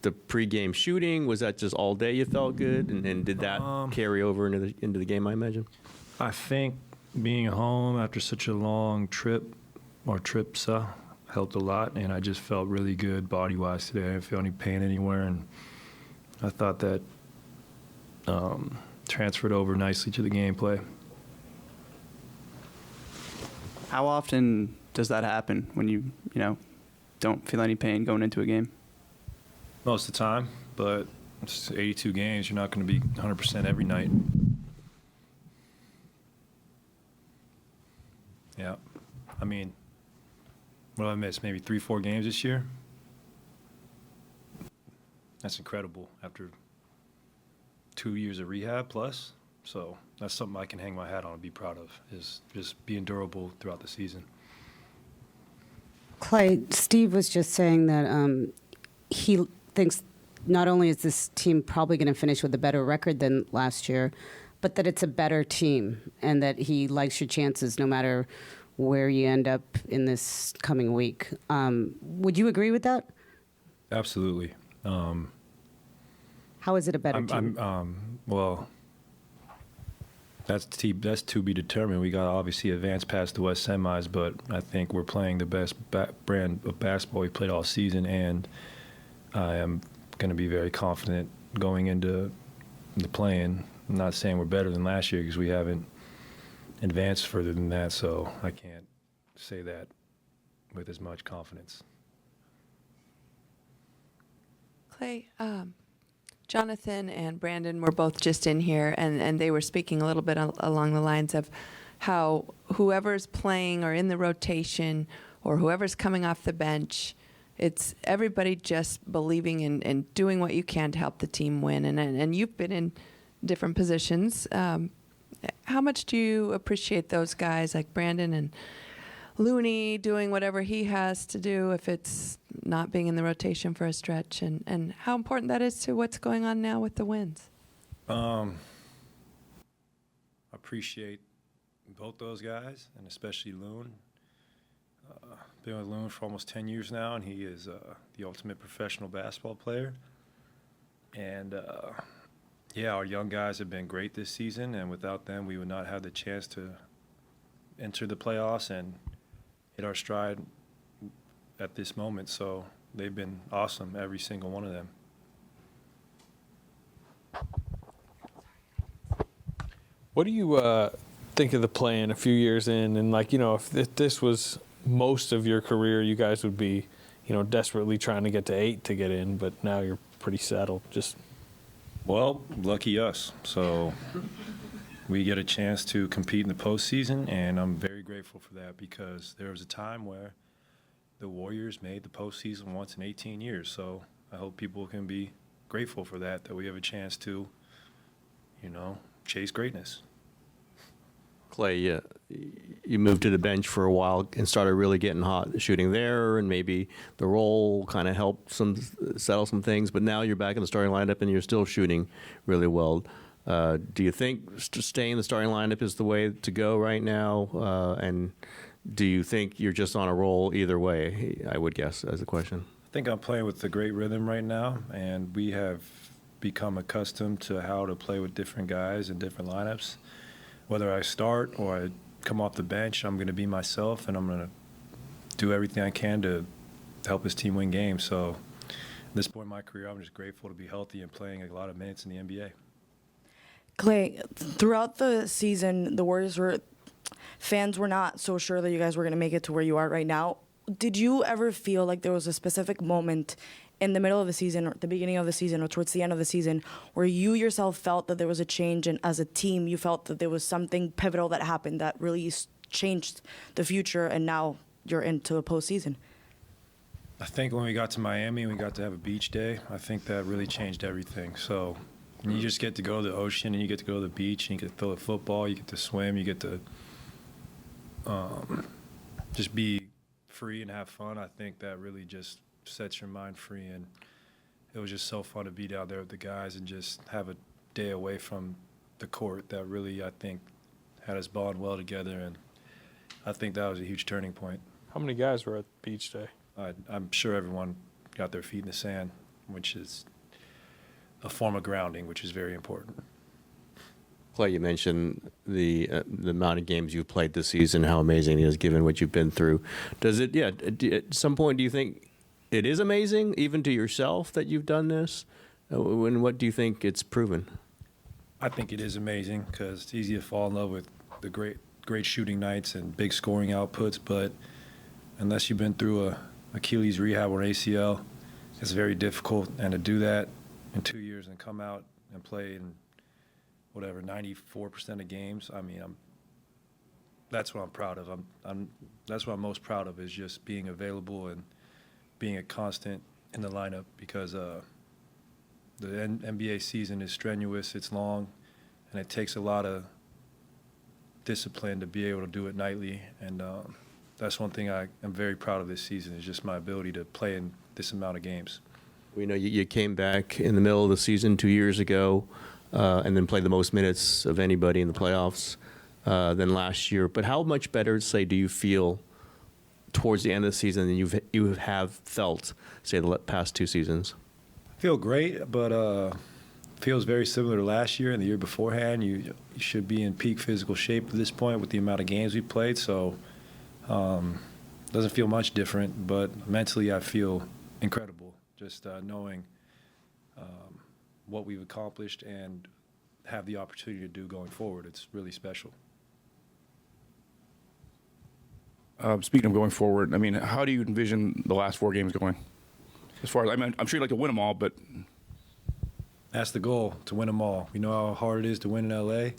the pregame shooting? Was that just all day you felt good, and did that carry over into the game? I imagine. I think being home after such a long trip or trips helped a lot, and I just felt really good body-wise today. I didn't feel any pain anywhere, and I thought that transferred over nicely to the gameplay. How often does that happen when you don't feel any pain going into a game? Most of the time, but it's 82 games. You're not going to be 100% every night. Yeah. I mean, what did I miss? Maybe 3-4 games this year? That's incredible after 2 years of rehab plus. So that's something I can hang my hat on and be proud of, is just being durable throughout the season. Klay, Steve was just saying that he thinks not only is this team probably going to finish with a better record than last year, but that it's a better team and that he likes your chances no matter where you end up in this coming week. Would you agree with that? Absolutely. How is it a better team? Well, that's to be determined. We got to obviously advance past the West semis, but I think we're playing the best brand of basketball we played all season, and I am going to be very confident going into the play-in. I'm not saying we're better than last year because we haven't advanced further than that, so I can't say that with as much confidence. Klay, Jonathan and Brandon were both just in here, and they were speaking a little bit along the lines of how whoever's playing or in the rotation or whoever's coming off the bench, it's everybody just believing and doing what you can to help the team win. And you've been in different positions. How much do you appreciate those guys like Brandon and Looney doing whatever he has to do if it's not being in the rotation for a stretch, and how important that is to what's going on now with the wins? Appreciate both those guys, and especially Loon. Been with Loon for almost 10 years now, and he is the ultimate professional basketball player. And yeah, our young guys have been great this season, and without them, we would not have the chance to enter the playoffs and hit our stride at this moment. So they've been awesome, every single one of them. What do you think of the play-in a few years in? And, if this was most of your career, you guys would be, desperately trying to get to 8 to get in, but now you're pretty settled. Well, lucky us. So we get a chance to compete in the postseason, and I'm very grateful for that because there was a time where the Warriors made the postseason once in 18 years. So I hope people can be grateful for that we have a chance to, chase greatness. Klay, you moved to the bench for a while and started really getting hot shooting there, and maybe the role kind of helped settle some things. But now you're back in the starting lineup and you're still shooting really well. Do you think staying in the starting lineup is the way to go right now? And do you think you're just on a roll either way, I would guess, as a question? I think I'm playing with a great rhythm right now, and we have become accustomed to how to play with different guys in different lineups. Whether I start or I come off the bench, I'm going to be myself, and I'm going to do everything I can to help this team win games. So at this point in my career, I'm just grateful to be healthy and playing a lot of minutes in the NBA. Klay, throughout the season, the Warriors fans were not so sure that you guys were going to make it to where you are right now. Did you ever feel like there was a specific moment in the middle of the season or at the beginning of the season or towards the end of the season where you yourself felt that there was a change, and as a team you felt that there was something pivotal that happened that really changed the future and now you're into a postseason? I think when we got to Miami, we got to have a beach day. I think that really changed everything. So you just get to go to the ocean and you get to go to the beach and you get to throw a football, you get to swim, you get to just be free and have fun. I think that really just sets your mind free, and it was just so fun to be down there with the guys and just have a day away from the court that really, I think, had us bond well together, and I think that was a huge turning point. How many guys were at the beach day? I'm sure everyone got their feet in the sand. which is a form of grounding, which is very important. Clay, you mentioned the amount of games you've played this season, how amazing it is given what you've been through. Does it, at some point, do you think it is amazing, even to yourself, that you've done this? And what do you think it's proven? I think it is amazing because it's easy to fall in love with the great shooting nights and big scoring outputs, but unless you've been through a Achilles rehab or ACL, it's very difficult. And to do that in 2 years and come out and play in whatever 94% of games, I mean, that's what I'm proud of. That's what I'm most proud of, is just being available and being a constant in the lineup, because the NBA season is strenuous, it's long, and it takes a lot of discipline to be able to do it nightly. And that's one thing I am very proud of this season, is just my ability to play in this amount of games. We know you came back in the middle of the season 2 years ago, and then played the most minutes of anybody in the playoffs than last year. But how much better, say, do you feel towards the end of the season than you have felt, say, the past 2 seasons? I feel great, but feels very similar to last year and the year beforehand. You should be in peak physical shape at this point with the amount of games we played. So doesn't feel much different, but mentally I feel incredible, just knowing what we've accomplished and have the opportunity to do going forward. It's really special. Speaking of going forward, I mean, how do you envision the last 4 games going? As far as, I mean, I'm sure you'd like to win them all, but That's the goal, to win them all. We know how hard it is to win in LA.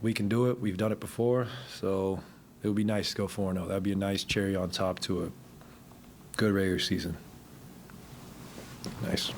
We can do it. We've done it before. So it would be nice to go 4-0. That would be a nice cherry on top to a good regular season. Nice.